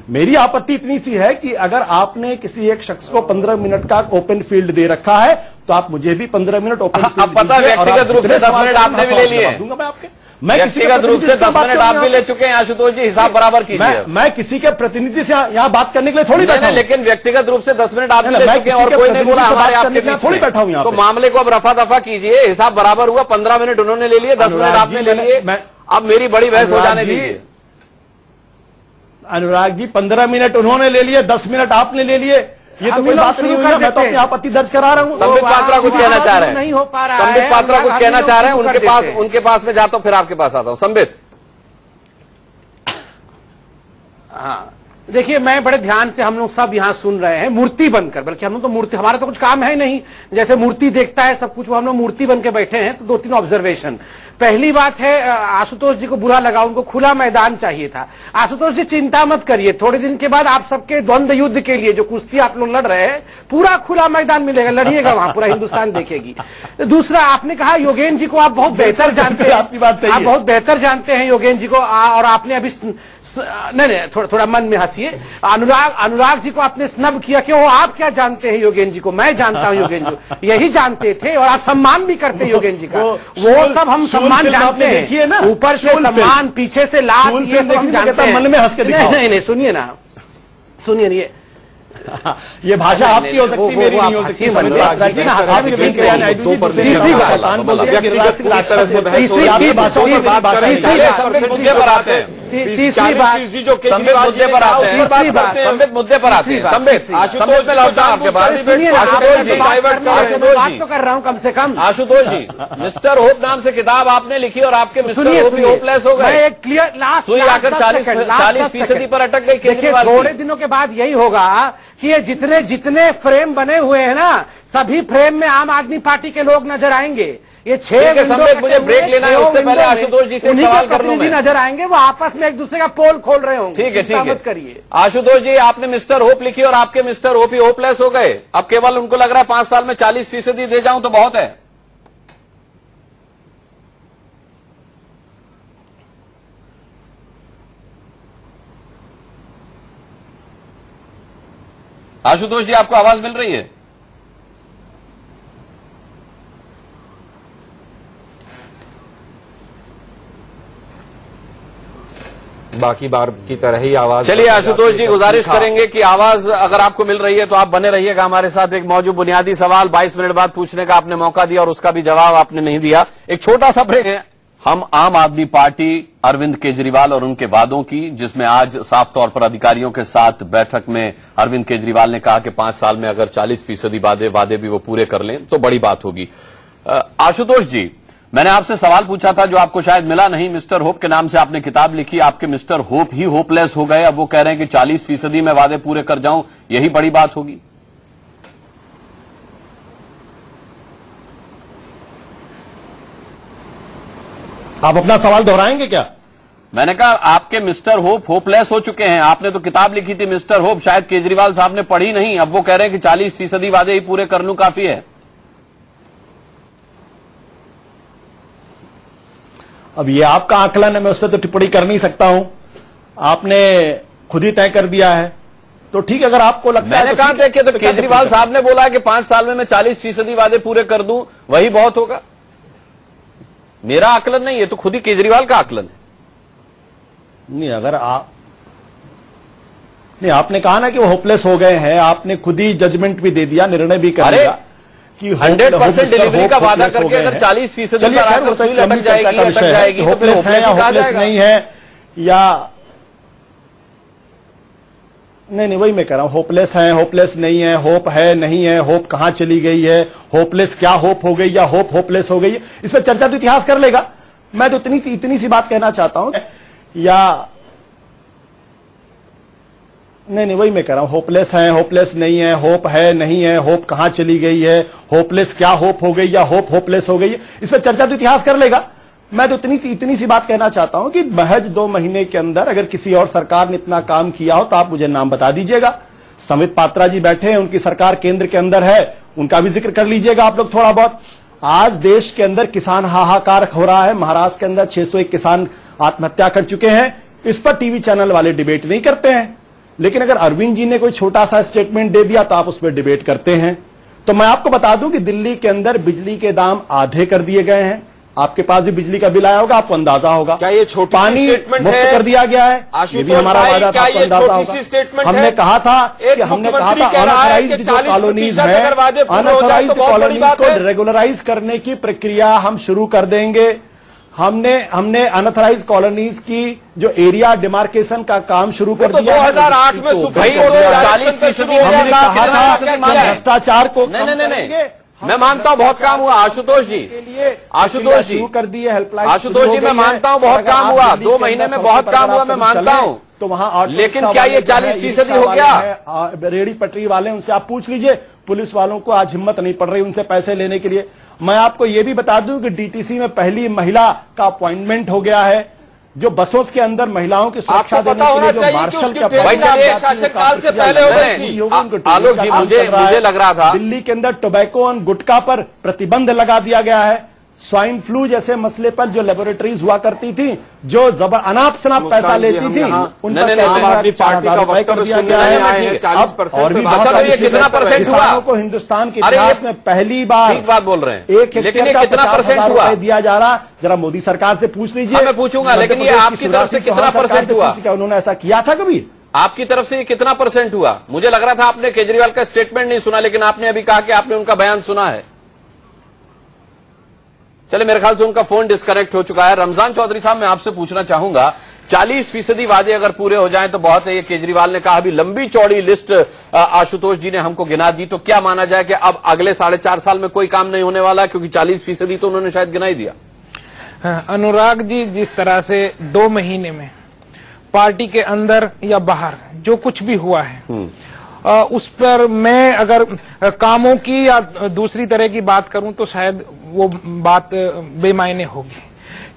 मेरी आपत्ति इतनी सी है कि अगर आपने किसी एक शख्स को 15 मिनट का ओपन फील्ड दे रखा है तो आप मुझे भी 15 मिनट ओपन फील्ड पता है, व्यक्तिगत रूप से 10 मिनट आपने भी ले लिए, दूंगा मैं आपके। मैं व्यक्तिगत रूप से 10 मिनट आप भी ले चुके हैं आशुतोष जी, हिसाब बराबर कीजिए। मैं किसी के प्रतिनिधि से यहाँ बात करने के लिए थोड़ी बैठा हूं, लेकिन व्यक्तिगत रूप से 10 मिनट आप भी ले चुके हैं और कोई नहीं बोला हमारे आपके बीच थोड़ी बैठा हूं। तो मामले को अब रफा दफा कीजिए, हिसाब बराबर हुआ, 15 मिनट उन्होंने ले लिए, 10 मिनट आपने ले लिए, अब मेरी बड़ी बहस हो जाने दीजिए। अनुराग जी 15 मिनट उन्होंने ले लिए, 10 मिनट आपने ले लिए, ये तो कोई बात नहीं हुई ना, मैं तो अपनी आपत्ति दर्ज करा रहा हूं। संबित पात्रा कुछ कहना चाह रहे हैं, नहीं हो पा रहा है, संबित पात्रा कुछ कहना चाह रहे हैं, उनके पास में जाता हूं, फिर आपके पास आता हूं। संबित। हाँ देखिए, मैं बड़े ध्यान से हम लोग सब यहाँ सुन रहे हैं, मूर्ति बनकर, बल्कि हम लोग तो मूर्ति, हमारा तो कुछ काम है नहीं, जैसे मूर्ति देखता है सब कुछ, वो हम लोग मूर्ति बन के बैठे हैं। तो 2-3 ऑब्जर्वेशन। पहली बात है, आशुतोष जी को बुरा लगा, उनको खुला मैदान चाहिए था। आशुतोष जी चिंता मत करिए, थोड़े दिन के बाद आप सबके द्वंद्व युद्ध के लिए जो कुश्ती आप लोग लड़ रहे हैं, पूरा खुला मैदान मिलेगा, लड़िएगा वहां, पूरा हिंदुस्तान देखेगी। दूसरा, आपने कहा योगेंद्र जी को आप बहुत बेहतर जानते हैं, आपकी बात सही है, आप बहुत बेहतर जानते हैं योगेंद्र जी को, और आपने अभी नहीं थोड़ा मन में हंसिए, अनुराग जी को आपने स्नब किया कि वो आप क्या जानते हैं योगेंद्र जी को, मैं जानता हूं योगेंद्र जी, यही जानते थे, और आप सम्मान भी करते हैं योगेंद्र जी का, वो सब हम सम्मान जानते हैं, ऊपर से सम्मान, पीछे से लाभ, ये सब हम जानते हैं। मन में हंस के दिखाओ। नहीं सुनिए ना, सुनिए, ये भाषा आपकी हो सकती, मेरी नहीं हो सकती। मुद्दे पर आते हैं, संबित में लौटा आपके पास। बात तो कर रहा हूँ कम से कम। आशुतोष जी, मिस्टर होप नाम से किताब आपने लिखी और आपके मिस्टर होप होपलेस हो गए, एक क्लियर लास्ट सुई आकर 40% पर अटक गई केजरीवाल। थोड़े दिनों के बाद यही होगा कि ये जितने फ्रेम बने हुए हैं ना, सभी फ्रेम में आम आदमी पार्टी के लोग नजर आएंगे। ये 6 संबित, मुझे ब्रेक लेना है, उससे पहले आशुतोष जी से सवाल कर लूं मैं। नजर आएंगे, वो आपस में एक दूसरे का पोल खोल रहे होंगे। ठीक है मत करिए। आशुतोष जी, आपने मिस्टर होप लिखी और आपके मिस्टर होप ही होपलेस हो गए, अब केवल उनको लग रहा है 5 साल में 40% दे जाऊं तो बहुत है। आशुतोष जी, आपको आवाज मिल रही है? बाकी बार की तरह ही आवाज। चलिए आशुतोष जी, गुजारिश करेंगे कि आवाज अगर आपको मिल रही है तो आप बने रहिएगा हमारे साथ। एक मौजूद बुनियादी सवाल 22 मिनट बाद पूछने का आपने मौका दिया और उसका भी जवाब आपने नहीं दिया। एक छोटा सा ब्रेक है। हम आम आदमी पार्टी अरविंद केजरीवाल और उनके वादों की, जिसमें आज साफ तौर पर अधिकारियों के साथ बैठक में अरविंद केजरीवाल ने कहा कि 5 साल में अगर 40% वादे भी वो पूरे कर लें तो बड़ी बात होगी। आशुतोष जी, मैंने आपसे सवाल पूछा था जो आपको शायद मिला नहीं। मिस्टर होप के नाम से आपने किताब लिखी, आपके मिस्टर होप ही होपलेस हो गए, अब वो कह रहे हैं कि 40% में वादे पूरे कर जाऊं, यही बड़ी बात होगी। आप अपना सवाल दोहराएंगे क्या? मैंने कहा आपके मिस्टर होप होपलेस हो चुके हैं, आपने तो किताब लिखी थी मिस्टर होप, शायद केजरीवाल साहब ने पढ़ी नहीं, अब वो कह रहे हैं कि 40% वादे ही पूरे कर लूं काफी है। अब ये आपका आकलन है, मैं उस पर तो टिप्पणी कर नहीं सकता हूं, आपने खुद ही तय कर दिया है तो ठीक है। अगर आपको लगता है, मैंने कहा था कि तो केजरीवाल साहब ने बोला कि 5 साल में मैं 40% वादे पूरे कर दूं, वही बहुत होगा। मेरा आकलन नहीं है, तो खुद ही केजरीवाल का आकलन है। नहीं, अगर आप नहीं, आपने कहा ना कि वो होपलेस हो गए हैं, आपने खुद ही जजमेंट भी दे दिया, निर्णय भी कर दिया कि 100% डिलीवरी का वादा करके अगर 40% पर आकर सुई लटक जाएगी, होपलेस है या होपलेस नहीं है, या नहीं वही मैं कह रहा हूं, होपलेस है होपलेस नहीं है, होप है नहीं है, होप कहां चली गई है, होपलेस क्या होप हो गई या होप होपलेस हो गई है, इस पर चर्चा तो इतिहास कर लेगा। मैं तो इतनी सी बात कहना चाहता हूं, या नहीं वही मैं कह रहा हूं, होपलेस है होपलेस नहीं है, होप है नहीं है, होप कहां चली गई है, होपलेस क्या होप हो गई या होप होपलेस हो गई है, इस पर चर्चा तो इतिहास कर लेगा। मैं तो इतनी सी बात कहना चाहता हूं कि महज 2 महीने के अंदर अगर किसी और सरकार ने इतना काम किया हो तो आप मुझे नाम बता दीजिएगा। संबित पात्रा जी बैठे हैं, उनकी सरकार केंद्र के अंदर है, उनका भी जिक्र कर लीजिएगा आप लोग थोड़ा बहुत। आज देश के अंदर किसान हाहाकार हो रहा है। महाराष्ट्र के अंदर 601 किसान आत्महत्या कर चुके हैं। इस पर टीवी चैनल वाले डिबेट नहीं करते हैं, लेकिन अगर अरविंद जी ने कोई छोटा सा स्टेटमेंट दे दिया तो आप उस पर डिबेट करते हैं। तो मैं आपको बता दूं कि दिल्ली के अंदर बिजली के दाम आधे कर दिए गए हैं। आपके पास भी बिजली का बिल आया होगा, आपको अंदाजा होगा। क्या ये छोटी पानी स्टेटमेंट मुक्त कर दिया गया है, ये भी हमारा वादा था, आपको अंदाजा होगा। हमने कहा था कि अनऑथराइज्ड जो कॉलोनीज है, अनऑथराइज्ड कॉलोनीज को रेगुलराइज करने की प्रक्रिया हम शुरू कर देंगे। हमने अनऑथराइज्ड कॉलोनीज की जो एरिया डिमार्केशन का काम शुरू कर दिया है। 2008 में हमने कहा था कि भ्रष्टाचार को नहीं, मैं मानता हूं बहुत काम हुआ आशुतोष जी, आशुतोष जी शुरू कर दिए हेल्पलाइन। आशुतोष जी मैं मानता हूं बहुत काम हुआ, 2 महीने में बहुत काम हुआ, मैं मानता हूं, तो वहां लेकिन क्या ये 40% हो गया? रेहड़ी पटरी वाले उनसे आप पूछ लीजिए, पुलिस वालों को आज हिम्मत नहीं पड़ रही उनसे पैसे लेने के लिए। मैं आपको यह भी बता दूं कि डीटीसी में पहली महिला का अपॉइंटमेंट हो गया है, जो बसों के अंदर महिलाओं की सुरक्षा देने के लिए जो मार्शल के शासनकाल से पहले आलोक जी, मुझे लग रहा था दिल्ली के अंदर टोबैको और गुटखा पर प्रतिबंध लगा दिया गया है। स्वाइन फ्लू जैसे मसले पर जो लेबोरेटरीज हुआ करती थी, जो अनाप शनाप पैसा लेती थी, उन पर आम आदमी पार्टी का कर दिया गया है। और भी कितना परसेंट हुआ? किसानों को हिंदुस्तान के इतिहास में पहली बार ठीक बात बोल रहे हैं, 1 हेक्टेयर का 50,000 रुपए दिया जा रहा। जरा मोदी सरकार से पूछ लीजिए। मैं पूछूंगा, लेकिन ये आपकी तरफ से कितना परसेंट हुआ? क्या उन्होंने ऐसा किया था कभी? आपकी तरफ से ये कितना परसेंट हुआ? मुझे लग रहा था आपने केजरीवाल का स्टेटमेंट नहीं सुना, लेकिन आपने अभी कहा कि आपने उनका बयान सुना है। चले, मेरे ख्याल से उनका फोन डिस्कनेक्ट हो चुका है। रमजान चौधरी साहब, मैं आपसे पूछना चाहूंगा, 40% वादे अगर पूरे हो जाएं तो बहुत है। ये केजरीवाल ने कहा, अभी लंबी चौड़ी लिस्ट आशुतोष जी ने हमको गिना दी, तो क्या माना जाए कि अब अगले 4.5 साल में कोई काम नहीं होने वाला, क्योंकि 40% तो उन्होंने शायद गिना ही दिया। अनुराग जी, जिस तरह से 2 महीने में पार्टी के अंदर या बाहर जो कुछ भी हुआ है, उस पर मैं अगर कामों की या दूसरी तरह की बात करूं तो शायद वो बात बेमायने होगी।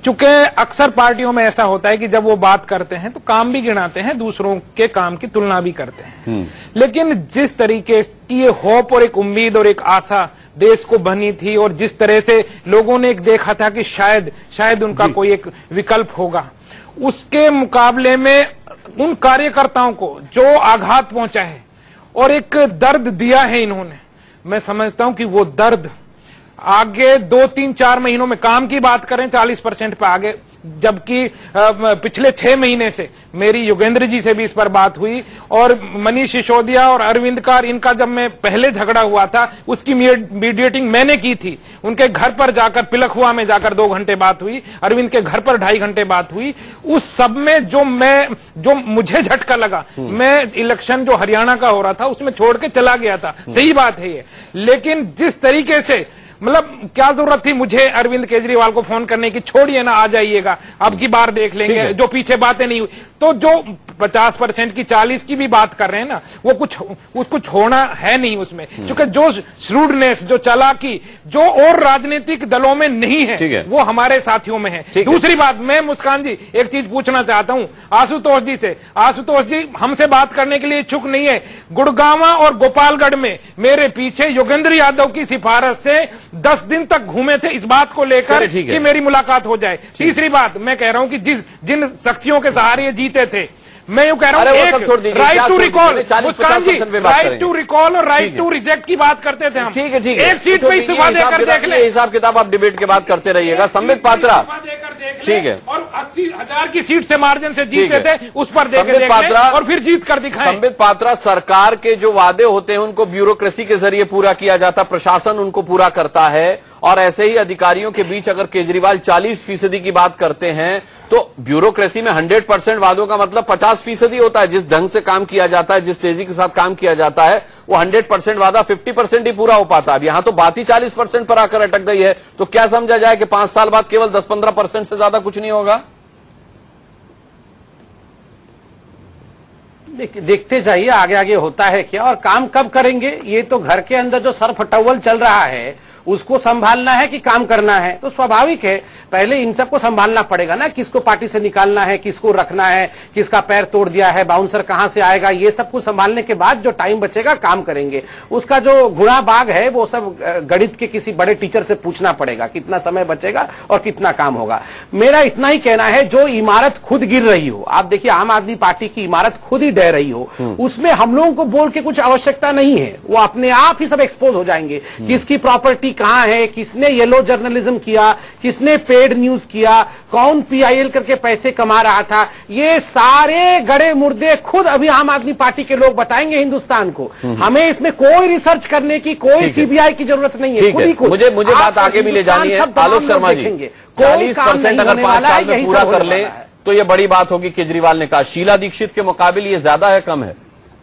चूंकि अक्सर पार्टियों में ऐसा होता है कि जब वो बात करते हैं तो काम भी गिनाते हैं, दूसरों के काम की तुलना भी करते हैं। लेकिन जिस तरीके की ये होप और एक उम्मीद और एक आशा देश को बनी थी, और जिस तरह से लोगों ने एक देखा था कि शायद उनका कोई एक विकल्प होगा, उसके मुकाबले में उन कार्यकर्ताओं को जो आघात पहुंचा है और एक दर्द दिया है इन्होंने, मैं समझता हूं कि वो दर्द आगे 2-3-4 महीनों में, काम की बात करें 40% पे आगे, जबकि पिछले 6 महीने से मेरी योगेंद्र जी से भी इस पर बात हुई, और मनीष सिसोदिया और अरविंद का, इनका जब मैं पहले झगड़ा हुआ था उसकी मीडिएटिंग मैंने की थी। उनके घर पर जाकर, पिलखुआ में जाकर 2 घंटे बात हुई, अरविंद के घर पर 2.5 घंटे बात हुई। उस सब में जो मुझे झटका लगा, मैं इलेक्शन जो हरियाणा का हो रहा था उसमें छोड़ के चला गया था, सही बात है ये। लेकिन जिस तरीके से, मतलब क्या जरूरत थी मुझे अरविंद केजरीवाल को फोन करने की, छोड़िए ना, आ जाइएगा, अब की बार देख लेंगे, जो पीछे बातें नहीं हुई। तो जो 50% की 40 की भी बात कर रहे हैं ना, वो कुछ होना है नहीं उसमें, क्योंकि जो श्रूडनेस, जो चालाकी, जो और राजनीतिक दलों में नहीं है, वो हमारे साथियों में है। दूसरी बात, मैं मुस्कान जी एक चीज पूछना चाहता हूं आशुतोष जी से। आशुतोष जी हमसे बात करने के लिए इच्छुक नहीं है। गुड़गांवा और गोपालगढ़ में मेरे पीछे योगेंद्र यादव की सिफारिश से 10 दिन तक घूमे थे इस बात को लेकर कि मेरी मुलाकात हो जाए। तीसरी बात, मैं कह रहा हूं कि जिन शक्तियों के सहारे ये जीते थे, मैं यूं कह रहा हूं, एक right to recall, Muskan ji right to recall और राइट टू रिजेक्ट की बात करते थे हम। ठीक है, एक सीट पे इस्तीफा देकर देख ले। हिसाब किताब आप डिबेट के बाद करते रहिएगा। संबित पात्रा, ठीक है, और 80,000 की सीट से मार्जिन से जीते थे, उस पर देख पात्रा और फिर जीत कर दिखाएं। संबित पात्रा, सरकार के जो वादे होते हैं उनको ब्यूरोक्रेसी के जरिए पूरा किया जाता, प्रशासन उनको पूरा करता है, और ऐसे ही अधिकारियों के बीच अगर केजरीवाल 40% की बात करते हैं तो ब्यूरोक्रेसी में 100% वादों का मतलब 50% होता है। जिस ढंग से काम किया जाता है, जिस तेजी के साथ काम किया जाता है, वो 100% वादा 50% ही पूरा हो पाता है। अब यहां तो बात ही 40% पर आकर अटक गई है, तो क्या समझा जाए कि 5 साल बाद केवल 10-15% से ज्यादा कुछ नहीं होगा? देखते जाइए आगे आगे होता है क्या, और काम कब करेंगे। ये तो घर के अंदर जो सरफटौल चल रहा है उसको संभालना है कि काम करना है, तो स्वाभाविक है पहले इन सबको संभालना पड़ेगा ना, किसको पार्टी से निकालना है, किसको रखना है, किसका पैर तोड़ दिया है, बाउंसर कहां से आएगा, ये सब कुछ संभालने के बाद जो टाइम बचेगा काम करेंगे। उसका जो गुणा बाग है वो सब गणित के किसी बड़े टीचर से पूछना पड़ेगा कितना समय बचेगा और कितना काम होगा। मेरा इतना ही कहना है, जो इमारत खुद गिर रही हो, आप देखिए आम आदमी पार्टी की इमारत खुद ही ढह रही हो, उसमें हम लोगों को बोल के कुछ आवश्यकता नहीं है, वो अपने आप ही सब एक्सपोज हो जाएंगे। किसकी प्रॉपर्टी कहां है, किसने येलो जर्नलिज्म किया, किसने पेड न्यूज किया, कौन पीआईएल करके पैसे कमा रहा था, ये सारे गड़े मुर्दे खुद अभी आम आदमी पार्टी के लोग बताएंगे हिंदुस्तान को। हमें इसमें कोई रिसर्च करने की, कोई सीबीआई की जरूरत नहीं है। खुद ही खुद मुझे बात आगे भी ले जानी है। आलोक शर्मा जी, 40% अगर 5 साल में पूरा कर ले तो ये बड़ी बात होगी, केजरीवाल ने कहा। शीला दीक्षित के मुकाबले ये ज्यादा है, कम है?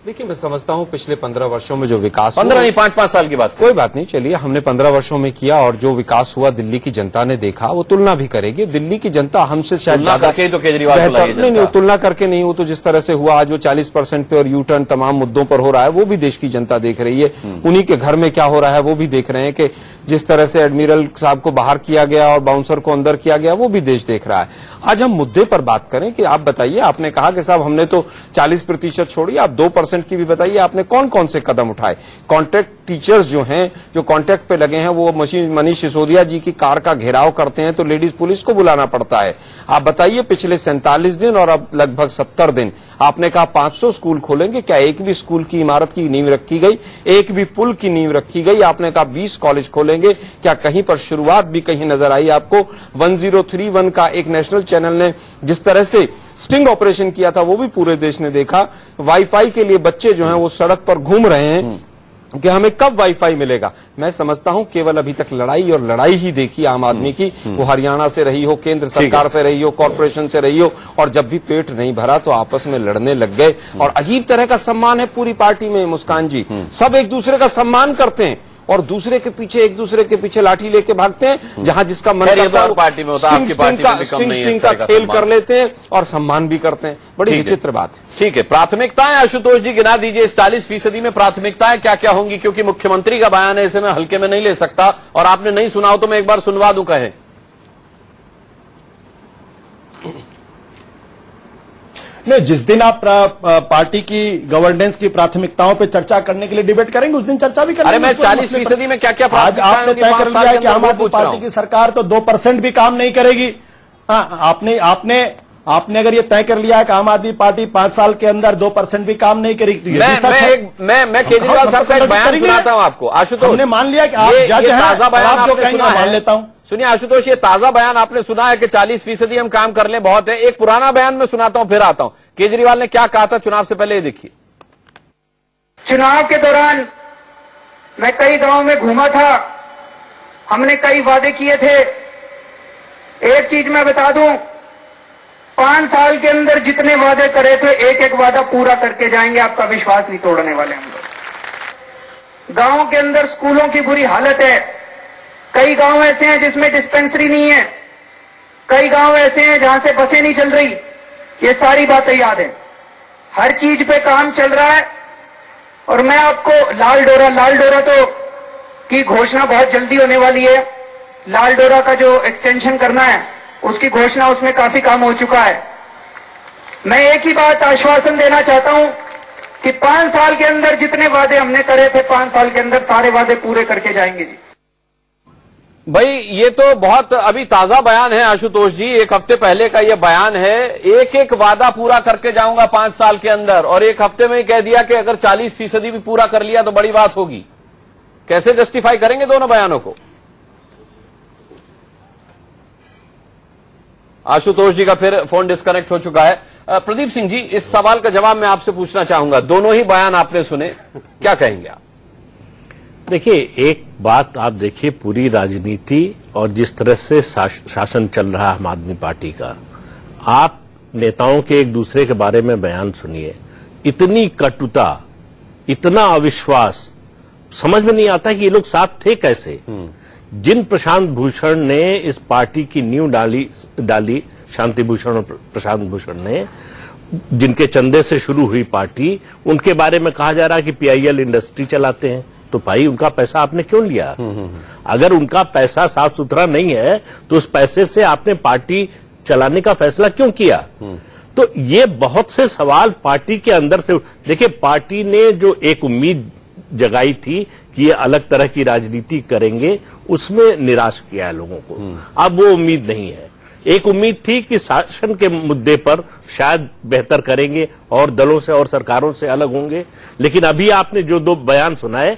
देखिए, मैं समझता हूं पिछले 15 वर्षों में जो विकास 15 नहीं 5-5 साल की बात, कोई बात नहीं, चलिए हमने 15 वर्षों में किया और जो विकास हुआ दिल्ली की जनता ने देखा, वो तुलना भी करेगी। दिल्ली की जनता हमसे शायद ज्यादा तो केजरीवाल नहीं, तुलना करके नहीं, वो तो जिस तरह से हुआ आज वो 40% पे और यू टर्न तमाम मुद्दों पर हो रहा है, वो भी देश की जनता देख रही है। उन्हीं के घर में क्या हो रहा है वो भी देख रहे हैं कि जिस तरह से एडमिरल साहब को बाहर किया गया और बाउंसर को अंदर किया गया, वो भी देश देख रहा है। आज हम मुद्दे पर बात करें कि आप बताइए, आपने कहा कि साहब हमने तो 40% छोड़ी, आप 2% की भी बताइए, आपने कौन कौन से कदम उठाए। कॉन्ट्रैक्ट टीचर्स जो हैं, जो कॉन्ट्रैक्ट पे लगे हैं, वो मनीष सिसोदिया जी की कार का घेराव करते हैं तो लेडीज पुलिस को बुलाना पड़ता है। आप बताइए, पिछले 47 दिन और अब लगभग 70 दिन, आपने कहा 500 स्कूल खोलेंगे, क्या एक भी स्कूल की इमारत की नींव रखी गई, एक भी पुल की नींव रखी गई? आपने कहा 20 कॉलेज खोलेंगे, क्या कहीं पर शुरुआत भी कहीं नजर आई आपको? 1031 का एक नेशनल चैनल ने जिस तरह से स्टिंग ऑपरेशन किया था वो भी पूरे देश ने देखा। वाईफाई के लिए बच्चे जो हैं वो सड़क पर घूम रहे हैं कि हमें कब वाईफाई मिलेगा। मैं समझता हूं केवल अभी तक लड़ाई और लड़ाई ही देखी आम आदमी की, वो हरियाणा से रही हो, केंद्र सरकार से रही हो, कॉर्पोरेशन से रही हो, और जब भी पेट नहीं भरा तो आपस में लड़ने लग गए। और अजीब तरह का सम्मान है पूरी पार्टी में मुस्कान जी, सब एक दूसरे का सम्मान करते हैं और दूसरे के पीछे एक दूसरे के पीछे लाठी लेके भागते हैं। जहां जिसका मन करता है पार्टी में होता है, आपकी पार्टी में स्टिंग का खेल कर लेते हैं और सम्मान भी करते हैं। बड़ी विचित्र बात है। ठीक है, प्राथमिकताएं आशुतोष जी गिना दीजिए। इस 40% में प्राथमिकताएं क्या क्या होंगी, क्योंकि मुख्यमंत्री का बयान है, इसे मैं हल्के में नहीं ले सकता, और आपने नहीं सुना हो तो मैं एक बार सुनवा दूं। कहे नहीं, जिस दिन आप पार्टी की गवर्नेंस की प्राथमिकताओं पे चर्चा करने के लिए डिबेट करेंगे उस दिन चर्चा भी करेंगे। अरे मैं 40% में क्या क्या आज आपने तय कर लिया है कि आम आदमी पार्टी की सरकार तो 2% भी काम नहीं करेगी। आपने अगर ये तय कर लिया है कि आम आदमी पार्टी 5 साल के अंदर 2% भी काम नहीं करेगी, तो ये भी सच है। मैं केजरीवाल साहब का एक बयान सुनाता हूं आपको। आशुतोष, हमने मान लिया कि आप जज हैं, आप जो कहेंगे मान लेता हूं। सुनिए आशुतोष, ये ताजा बयान आपने सुना है कि 40% हम काम कर ले, बहुत है। एक पुराना बयान में सुनाता हूं, फिर आता हूं। केजरीवाल ने क्या कहा था चुनाव से पहले, ये देखिए। चुनाव के दौरान मैं कई गांवों में घूमा था, हमने कई वादे किए थे। एक चीज मैं बता दूं, 5 साल के अंदर जितने वादे करे थे एक एक वादा पूरा करके जाएंगे, आपका विश्वास नहीं तोड़ने वाले हम लोग। गांवों के अंदर स्कूलों की बुरी हालत है, कई गांव ऐसे हैं जिसमें डिस्पेंसरी नहीं है, कई गांव ऐसे हैं जहां से बसें नहीं चल रही। ये सारी बातें याद है, हर चीज पे काम चल रहा है। और मैं आपको लाल डोरा तो की घोषणा बहुत जल्दी होने वाली है। लाल डोरा का जो एक्सटेंशन करना है उसकी घोषणा, उसमें काफी काम हो चुका है। मैं एक ही बात आश्वासन देना चाहता हूं कि 5 साल के अंदर जितने वादे हमने करे थे 5 साल के अंदर सारे वादे पूरे करके जाएंगे जी। भाई ये तो बहुत अभी ताजा बयान है आशुतोष जी, एक हफ्ते पहले का ये बयान है। एक एक वादा पूरा करके जाऊंगा 5 साल के अंदर, और एक हफ्ते में कह दिया कि अगर 40% भी पूरा कर लिया तो बड़ी बात होगी। कैसे जस्टिफाई करेंगे दोनों बयानों को? आशुतोष जी का फिर फोन डिस्कनेक्ट हो चुका है। प्रदीप सिंह जी, इस सवाल का जवाब मैं आपसे पूछना चाहूंगा। दोनों ही बयान आपने सुने, क्या कहेंगे आप? देखिए, एक बात आप देखिए, पूरी राजनीति और जिस तरह से शासन चल रहा है आम आदमी पार्टी का, आप नेताओं के एक दूसरे के बारे में बयान सुनिए। इतनी कटुता, इतना अविश्वास, समझ में नहीं आता कि ये लोग साथ थे कैसे। जिन प्रशांत भूषण ने इस पार्टी की नींव डाली शांति भूषण और प्रशांत भूषण ने, जिनके चंदे से शुरू हुई पार्टी, उनके बारे में कहा जा रहा है कि पीआईएल इंडस्ट्री चलाते हैं। तो भाई उनका पैसा आपने क्यों लिया? अगर उनका पैसा साफ सुथरा नहीं है तो उस पैसे से आपने पार्टी चलाने का फैसला क्यों किया? तो ये बहुत से सवाल पार्टी के अंदर से, देखिए पार्टी ने जो एक उम्मीद जगाई थी कि ये अलग तरह की राजनीति करेंगे, उसमें निराश किया है लोगों को। अब वो उम्मीद नहीं है। एक उम्मीद थी कि शासन के मुद्दे पर शायद बेहतर करेंगे और दलों से और सरकारों से अलग होंगे, लेकिन अभी आपने जो दो बयान सुनाए,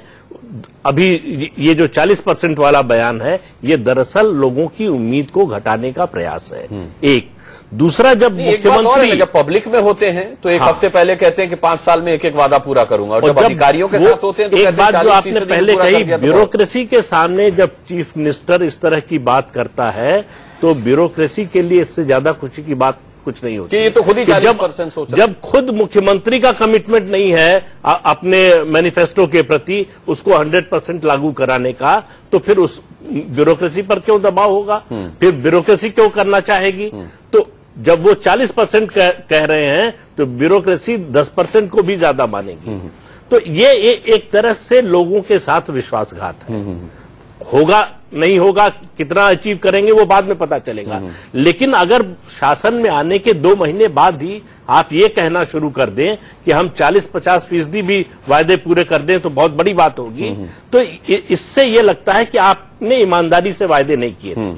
अभी ये जो 40% वाला बयान है, ये दरअसल लोगों की उम्मीद को घटाने का प्रयास है। एक दूसरा, जब मुख्यमंत्री जब पब्लिक में होते हैं तो एक हफ्ते पहले कहते हैं कि 5 साल में एक वादा पूरा करूंगा, और जब अधिकारियों के साथ होते हैं तो एक बात जो आपने पहले कही, ब्यूरोक्रेसी के सामने जब चीफ मिनिस्टर इस तरह की बात करता है तो ब्यूरोक्रेसी के लिए इससे ज्यादा खुशी की बात कुछ नहीं होती। ये तो खुद ही 40% सोच रहे हैं। जब खुद मुख्यमंत्री का कमिटमेंट नहीं है अपने मैनिफेस्टो के प्रति उसको 100% लागू कराने का, तो फिर उस ब्यूरोक्रेसी पर क्यों दबाव होगा? फिर ब्यूरोक्रेसी क्यों करना चाहेगी? तो जब वो 40% कह रहे हैं तो ब्यूरोक्रेसी 10% को भी ज्यादा मानेगी। तो ये एक तरह से लोगों के साथ विश्वासघात है। होगा नहीं होगा, कितना अचीव करेंगे वो बाद में पता चलेगा, लेकिन अगर शासन में आने के 2 महीने बाद ही आप ये कहना शुरू कर दें कि हम 40-50% भी वायदे पूरे कर दें तो बहुत बड़ी बात होगी, तो इससे ये लगता है कि आपने ईमानदारी से वायदे नहीं किए थे।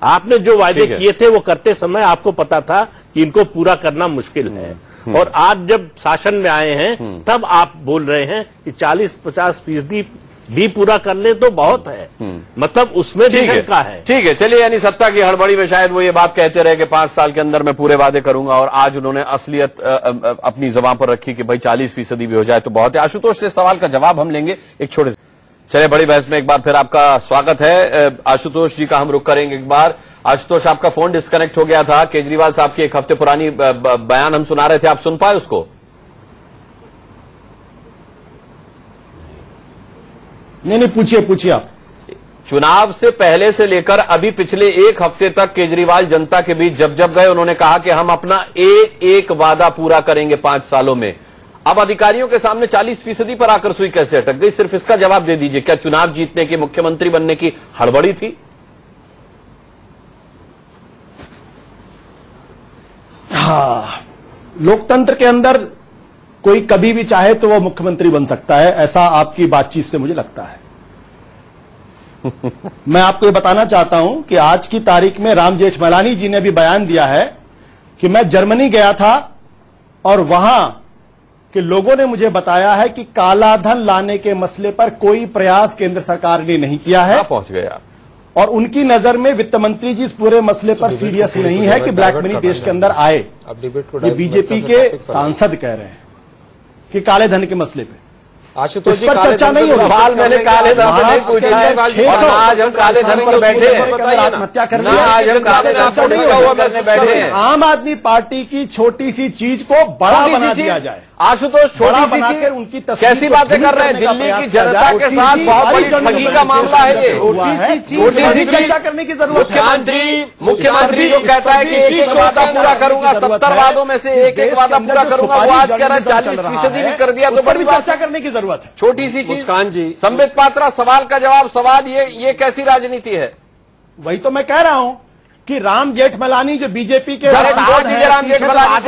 आपने जो वायदे किए थे वो करते समय आपको पता था कि इनको पूरा करना मुश्किल है, और आज जब शासन में आए हैं तब आप बोल रहे हैं कि 40-50% भी पूरा कर ले तो बहुत है, मतलब उसमें भी शंका है। ठीक है, चलिए, यानी सत्ता की हड़बड़ी में शायद वो ये बात कहते रहे कि 5 साल के अंदर मैं पूरे वादे करूंगा, और आज उन्होंने असलियत अपनी जुबान पर रखी कि भाई 40% भी हो जाए तो बहुत है। आशुतोष से सवाल का जवाब हम लेंगे एक छोटे से। चलिए, बड़ी बहस में एक बार फिर आपका स्वागत है। आशुतोष जी का हम रुख करेंगे एक बार। आशुतोष, आपका फोन डिस्कनेक्ट हो गया था, केजरीवाल साहब की एक हफ्ते पुरानी बयान हम सुना रहे थे, आप सुन पाए उसको? नहीं, पूछिए आप। चुनाव से पहले से लेकर अभी पिछले 1 हफ्ते तक केजरीवाल जनता के बीच जब जब गए उन्होंने कहा कि हम अपना एक वादा पूरा करेंगे 5 सालों में। अब अधिकारियों के सामने 40% पर आकर सुई कैसे अटक गई? सिर्फ इसका जवाब दे दीजिए। क्या चुनाव जीतने की, मुख्यमंत्री बनने की हड़बड़ी थी? हाँ, लोकतंत्र के अंदर कोई कभी भी चाहे तो वो मुख्यमंत्री बन सकता है, ऐसा आपकी बातचीत से मुझे लगता है। मैं आपको ये बताना चाहता हूं कि आज की तारीख में राम जेठमलानी जी ने भी बयान दिया है कि मैं जर्मनी गया था और वहां के लोगों ने मुझे बताया है कि काला धन लाने के मसले पर कोई प्रयास केंद्र सरकार ने नहीं किया है। पहुंच गया, और उनकी नजर में वित्त मंत्री जी इस पूरे मसले पर सीरियस नहीं है कि ब्लैक मनी देश के अंदर आए। ये बीजेपी के सांसद कह रहे हैं कि काले धन के मसले पे आशुतोष जी पर चर्चा नहीं होगी। सवाल मैंने काले धन पर नहीं पूछा है, आज हम काले धन पर बैठे हैं, आत्महत्या करनी है, आज हम काले धन पर बैठे हैं। आम आदमी पार्टी की छोटी सी चीज को बड़ा बना दिया जाए। आशुतोष, छोटी सी चीज उनकी कैसी बातें कर रहे हैं? दिल्ली की जनता के साथ बहुत बड़ी ठगी का मामला है ये। छोटी सी चर्चा करने की जरूरत है। मुख्यमंत्री जो कहता है कि एक वादा पूरा करूंगा, 70 वादों में से एक वादा पूरा करूंगा, वो आज कह रहा है 40% भी कर दिया तो बड़ी चर्चा करने की जरूरत है। छोटी सी चीज। संबित पात्रा, सवाल का जवाब। सवाल ये कैसी राजनीति है? वही तो मैं कह रहा हूं कि राम जेठमलानी जो बीजेपी के राम जेठमलानी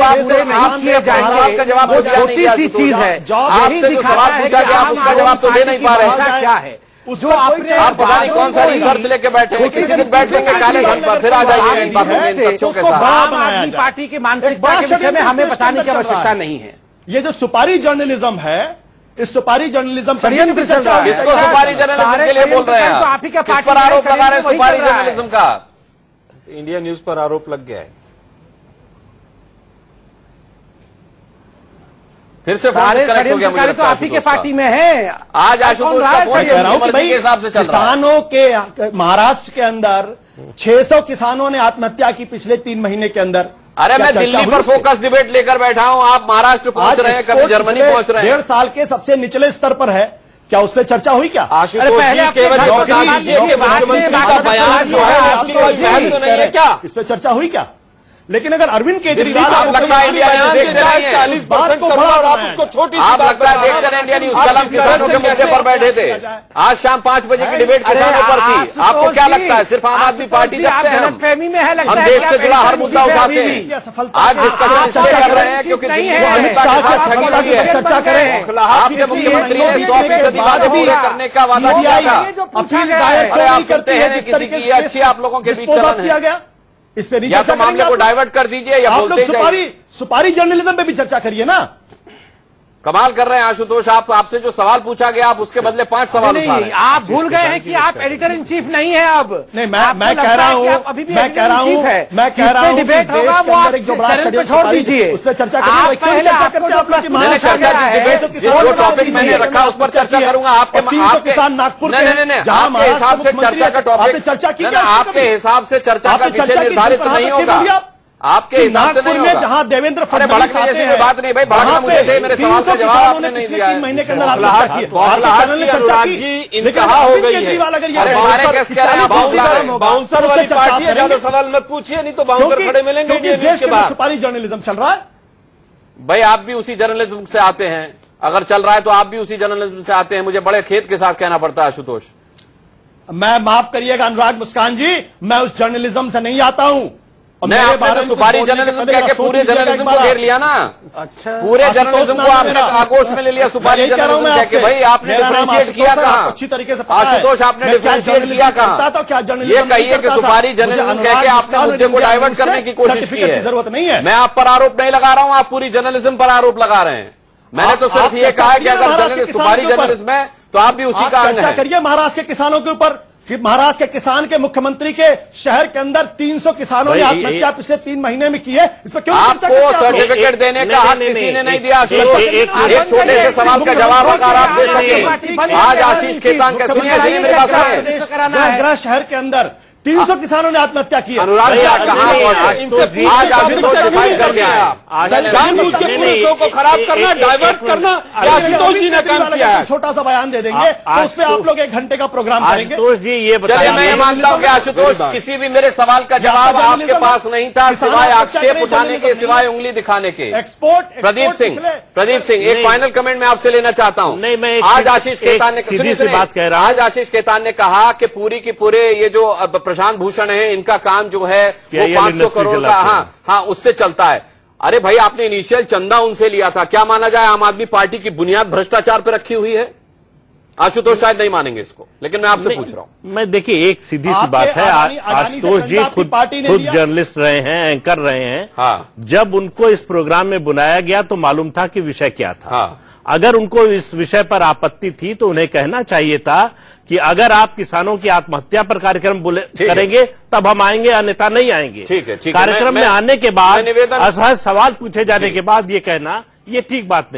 का जवाब छोटी सी चीज है। आपसे जो सवाल पूछा गया आप उसका जवाब तो दे नहीं पा रहे हैं। क्या है जो आप पता नहीं कौन सा रिसर्च लेके बैठे हैं, किसी दिन बैठेंगे काले धन पर, फिर आ जाइए इन बातों में, इन तथ्यों के साथ। आम आदमी पार्टी की मानसिकता के विषय में हमें बताने की आवश्यकता नहीं है। ये जो सुपारी जर्नलिज्म है, इस सुपारी जर्नलिज्म षड्यंत्र चल रहा है। किसको सुपारी जर्नलिज्म के लिए बोल रहे हैं? आप ही का किस पर आरोप लगा रहे हैं सुपारी जर्नलिज्म का? इंडिया न्यूज पर आरोप लग गया है। फिर से फोन डिस्कनेक्ट हो गया मुझे लगता है। आप ही के पार्टी में है आज। आशुतोष का फोन कह रहा हूं कि भाई किसानों के महाराष्ट्र के अंदर 600 किसानों ने आत्महत्या की पिछले 3 महीने के अंदर। अरे मैं दिल्ली पर फोकस डिबेट लेकर बैठा हूं, आप महाराष्ट्र पहुंच रहे हैं, कभी जर्मनी पहुंच रहे हैं। 1.5 साल के सबसे निचले स्तर पर है, क्या उस पर चर्चा हुई? क्या आशुतोष जी केवल बता दीजिए कि मुख्यमंत्री का बयान जो है उसकी कोई पहल तो नहीं है क्या? इस पर चर्चा हुई क्या? लेकिन अगर अरविंद केजरीवाल आप लगता है इंडिया न्यूज देखते नहीं है 40% को बड़ा और आप उसको छोटी सी आप बात लगता है देखते रहे इंडिया न्यूज। कल हम किसानों के मुद्दे पर बैठे थे, आज शाम 5 बजे की डिबेट किसानों पर थी। आपको क्या लगता है सिर्फ आम आदमी पार्टी देखते हैं? हम देश से जुड़ा हर मुद्दा उठाते हैं। आज डिस्कशन इसलिए कर रहे हैं क्योंकि दिल्ली में अमित शाह की सफलता की चर्चा करें। आपके मुख्यमंत्री ने 100% वादे पूरे करने का वादा किया था। अपील दायर अरे आप सुनते हैं किसी की अच्छी आप लोगों के बीच चलन किया है, गया, इस पे नहीं या चर्चा तो मामले को डाइवर्ट कर दीजिए या आप बोलते लोग जाइए। सुपारी जर्नलिज्म पे भी चर्चा करिए ना। कमाल कर रहे हैं आशुतोष, आपसे जो सवाल पूछा गया आप उसके बदले 5 सवाल उठा रहे हैं। आप भूल गए हैं कि आप एडिटर इन चीफ नहीं है अब। नहीं, मैं कह रहा हूँ मैं कह रहा हूँ डिबेट होगा वो आप चैनल पे छोड़ दीजिए, उस पर चर्चा करिए। चर्चा करते हैं आप लोग की जो टॉपिक मैंने रखा उस पर चर्चा करूंगा। आपके किसान नागपुर आपके हिसाब से चर्चा का टॉपिक चर्चा की, आपके हिसाब से चर्चा का विषय निर्धारित नहीं होगा। आपके हिसाब से नहीं होगा। जहां देवेंद्र फडणवीस भड़कने जैसी कोई बात नहीं भाई, भड़कना मुझे थे, मेरे सवाल का जवाब आपने नहीं दिया। 3 महीने के अंदर आत्महत्या की अनुराग जी इंतहा हो गई है। बाउंसर वाली पार्टी है, ज्यादा सवाल मत पूछिए, नहीं तो बाउंसर खड़े मिलेंगे इंडिया न्यूज के बाद। सुपारी जर्नलिज्म चल रहा है भाई, आप भी उसी जर्नलिज्म से आते हैं। अगर चल रहा है तो आप भी उसी जर्नलिज्म से आते हैं। मुझे बड़े खेद के साथ कहना पड़ता है आशुतोष। मैं माफ करिएगा अनुराग मुस्कान जी, मैं उस जर्नलिज्म से नहीं आता हूं। नहीं, आपने तो सुपारी जर्नलिज्म कह के पूरे जर्नलिज्म को घेर लिया ना। अच्छा, पूरे जर्नलिज्म को आपने आगोश में ले लिया। सुपारी जर्नलिज्म कह के भाई आपने डिफरेंशिएट किया कहाँ? अच्छी तरीके से आशुतोष आपने डिफरेंशिएट किया कहाँ? ये कहिए कि सुपारी जर्नलिज्म कह के आपने मुद्दे को डाइवर्ट करने की कोशिश की है। जरूरत नहीं है। मैं आप पर आरोप नहीं लगा रहा हूँ, आप पूरी जर्नलिज्म पर आरोप लगा रहे हैं। मैंने तो सिर्फ ये कहा है कि अगर सुपारी जर्नलिज्म है तो आप भी उसी का अंग चर्चा है। करिए महाराष्ट्र के किसानों के ऊपर कि महाराष्ट्र के किसान के मुख्यमंत्री के शहर के अंदर 300 किसानों ने आत्महत्या पिछले 3 महीने में की है। इस पर क्यों आपको सर्टिफिकेट देने का हक किसी ने नहीं दिया। एक छोटे से सवाल का जवाब अगर आप दे सके। आज आशीष खेतान का सुनिए मेरे पास है शहर के अंदर 300 किसानों ने आत्महत्या की है। अनुराग आज आशुतोष डिसाइड कर दिया है। जानबूझ के पुरुषों को खराब करना, डाइवर्ट करना, आशुतोष जी ने काम किया है। छोटा सा बयान दे देंगे तो उस पर आप लोग 1 घंटे का प्रोग्राम करेंगे। आशुतोष जी ये चलिए, मैं मानता हूँ कि आशुतोष किसी भी मेरे सवाल का जवाब आपके पास नहीं था, सिवाय आक्षेप उठाने के, सिवाय उंगली दिखाने के। एक्सपोर्ट प्रदीप सिंह एक फाइनल कमेंट मैं आपसे लेना चाहता हूँ। नहीं, मैं आज आशीष खेतान ने सीधी सी बात कह रहा हूं। आज आशीष खेतान ने कहा कि पूरी की पूरे ये जो प्रशांत भूषण है इनका काम जो है वो 500 करोड़ का हाँ उससे चलता है। अरे भाई, आपने इनिशियल चंदा उनसे लिया था। क्या माना जाए आम आदमी पार्टी की बुनियाद भ्रष्टाचार पर रखी हुई है? आशुतोष शायद नहीं मानेंगे इसको, लेकिन मैं आपसे पूछ रहा हूं। मैं देखिए एक सीधी सी बात है, आशुतोष जी खुद जर्नलिस्ट रहे हैं, एंकर रहे हैं। हाँ। जब उनको इस प्रोग्राम में बुलाया गया तो मालूम था कि विषय क्या था। हाँ। अगर उनको इस विषय पर आपत्ति थी तो उन्हें कहना चाहिए था कि अगर आप किसानों की आत्महत्या पर कार्यक्रम करेंगे तब हम आएंगे, अन्यथा नहीं आएंगे। ठीक है। कार्यक्रम में आने के बाद असहज सवाल पूछे जाने के बाद ये कहना ये ठीक बात नहीं।